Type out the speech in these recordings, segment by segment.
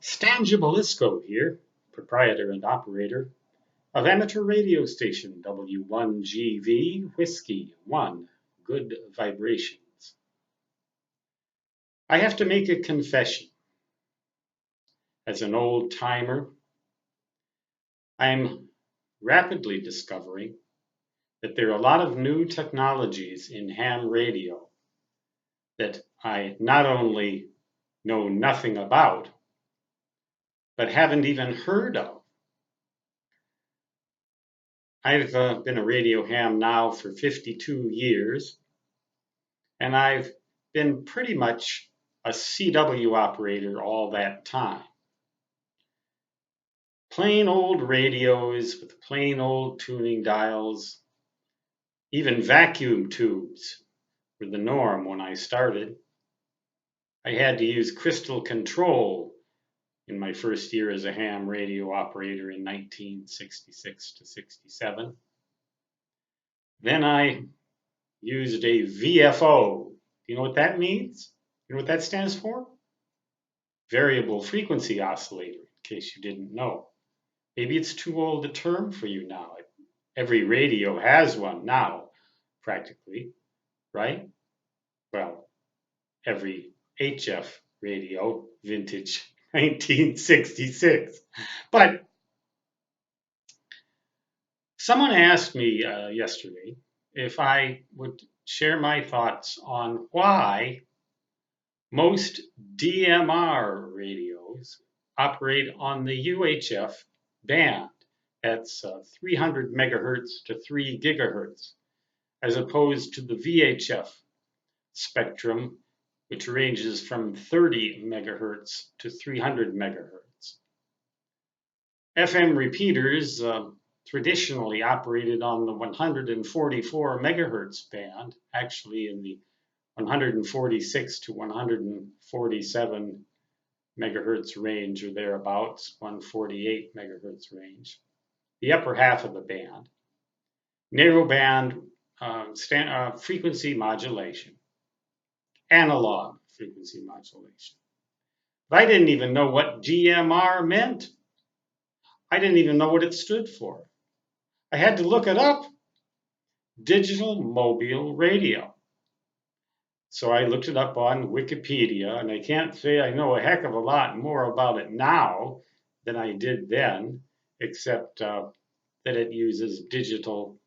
Stan Gibilisco here, proprietor and operator of amateur radio station W1GV Whiskey 1 Good Vibrations. I have to make a confession. As an old timer, I'm rapidly discovering that there are a lot of new technologies in ham radio that I not only know nothing about, but haven't even heard of. I've been a radio ham now for 52 years, and I've been pretty much a CW operator all that time. Plain old radios with plain old tuning dials, even vacuum tubes were the norm when I started. I had to use crystal control in my first year as a ham radio operator in 1966 to 67. Then I used a VFO. You know what that means? You know what that stands for? Variable frequency oscillator, in case you didn't know. Maybe it's too old a term for you now. Every radio has one now, practically, right? Well, every HF radio, vintage 1966. But someone asked me yesterday if I would share my thoughts on why most DMR radios operate on the UHF band. That's 300 megahertz to 3 gigahertz, as opposed to the VHF spectrum, which ranges from 30 megahertz to 300 megahertz. FM repeaters traditionally operated on the 144 megahertz band, actually in the 146 to 147 megahertz range or thereabouts, 148 megahertz range, the upper half of the band. Narrowband frequency modulation, analog frequency modulation. But I didn't even know what DMR meant. I didn't even know what it stood for. I had to look it up. Digital mobile radio. So I looked it up on Wikipedia, and I can't say I know a heck of a lot more about it now than I did then, except that it uses digital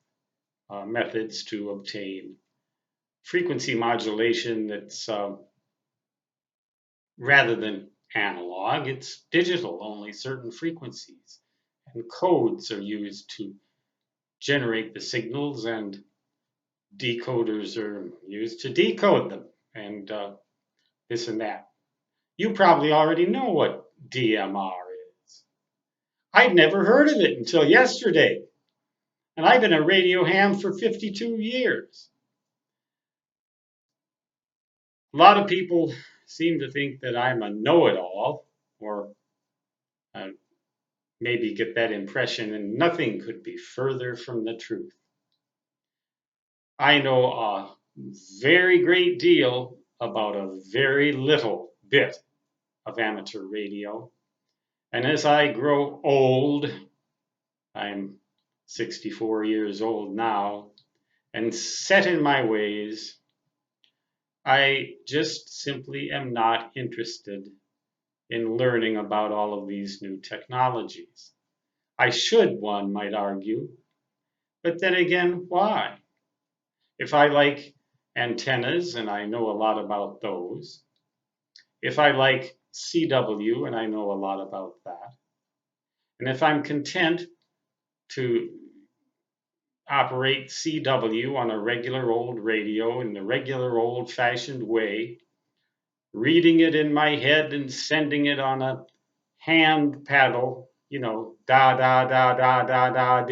methods to obtain frequency modulation that's rather than analog, it's digital, only certain frequencies. And codes are used to generate the signals, and decoders are used to decode them, and this and that. You probably already know what DMR is. I'd never heard of it until yesterday, and I've been a radio ham for 52 years. A lot of people seem to think that I'm a know-it-all, or maybe get that impression, and nothing could be further from the truth. I know a very great deal about a very little bit of amateur radio. And as I grow old, I'm 64 years old now, and set in my ways, I just simply am not interested in learning about all of these new technologies. I should, one might argue, but then again, why? If I like antennas, and I know a lot about those, if I like CW, and I know a lot about that, and if I'm content to operate CW on a regular old radio in the regular old-fashioned way, reading it in my head and sending it on a hand paddle, you know, da da da da da da,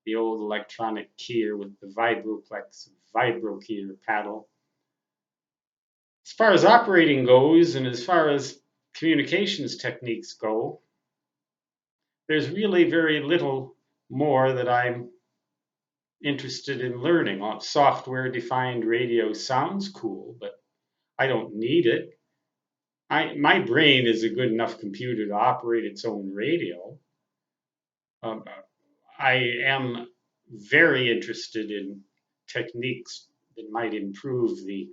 the old electronic keyer with the vibroplex vibro keyer paddle. As far as operating goes, and as far as communications techniques go, there's really very little more that I'm interested in learning. Software-defined radio sounds cool, but I don't need it. My brain is a good enough computer to operate its own radio. Um, I am very interested in techniques that might improve the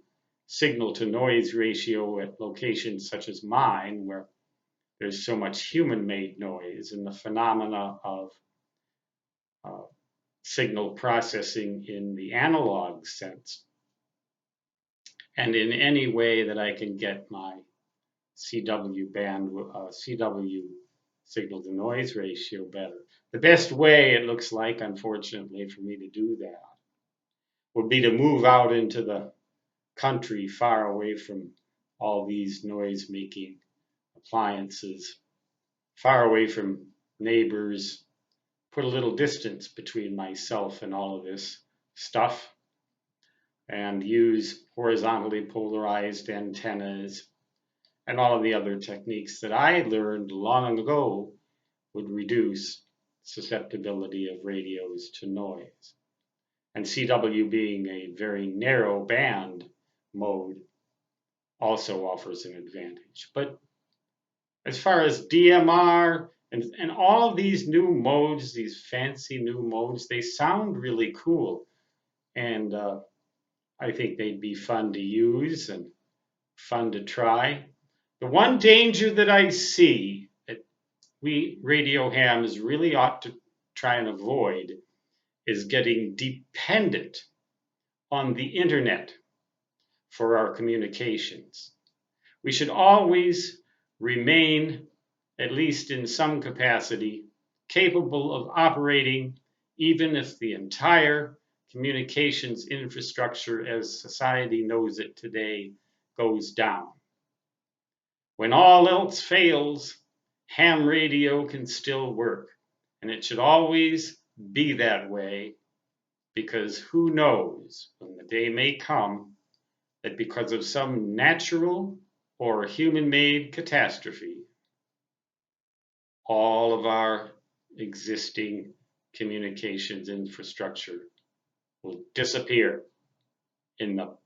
signal to noise ratio at locations such as mine, where there's so much human made noise, and the phenomena of uh, signal processing in the analog sense, and in any way that I can get my CW signal to noise ratio better. The best way, it looks like, unfortunately, for me to do that would be to move out into the country far away from all these noise making appliances, far away from neighbors, put a little distance between myself and all of this stuff, and use horizontally polarized antennas and all of the other techniques that I learned long ago would reduce susceptibility of radios to noise. And CW being a very narrow band mode also offers an advantage. But as far as DMR and all of these new modes, these fancy new modes, they sound really cool. And I think they'd be fun to use and fun to try. The one danger that I see that we radio hams really ought to try and avoid is getting dependent on the internet for our communications. We should always remain, at least in some capacity, capable of operating even if the entire communications infrastructure as society knows it today goes down. When all else fails, ham radio can still work, and it should always be that way, because who knows when the day may come that because of some natural or human-made catastrophe, all of our existing communications infrastructure will disappear in the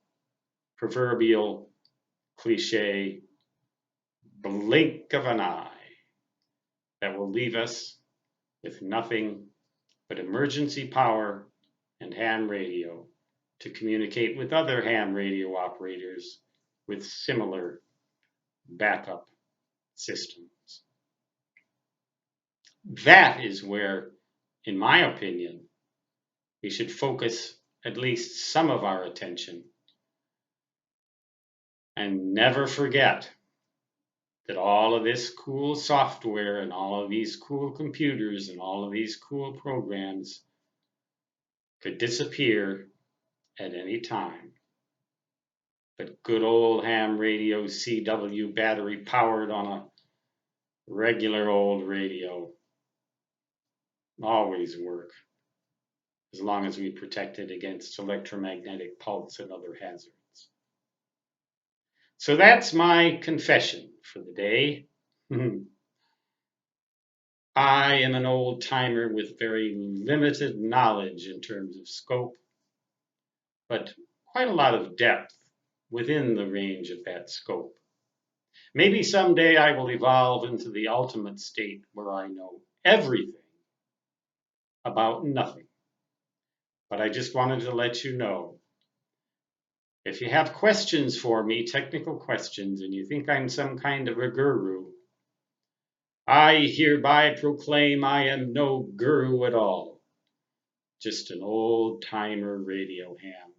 proverbial cliche blink of an eye that will leave us with nothing but emergency power and ham radio to communicate with other ham radio operators with similar backup systems. That is where, in my opinion, we should focus at least some of our attention, and never forget that all of this cool software and all of these cool computers and all of these cool programs could disappear at any time. But good old ham radio CW battery powered on a regular old radio always work, as long as we protect it against electromagnetic pulse and other hazards. So that's my confession for the day. I am an old timer with very limited knowledge in terms of scope, but quite a lot of depth within the range of that scope. Maybe someday I will evolve into the ultimate state where I know everything about nothing. But I just wanted to let you know, if you have questions for me, technical questions, and you think I'm some kind of a guru, I hereby proclaim I am no guru at all. Just an old timer radio ham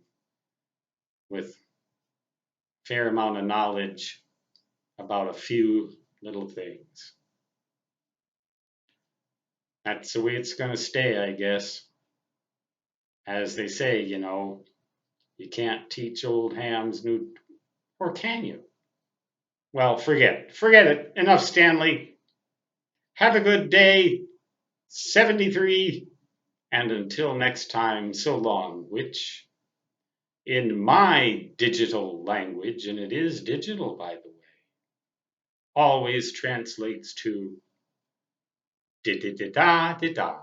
with a fair amount of knowledge about a few little things. That's the way it's going to stay, I guess. As they say, you can't teach old hams new, or can you? Well, forget it. Enough, Stanley. Have a good day, 73, and until next time, so long, which in my digital language, and it is digital, by the way, always translates to da da da da da da.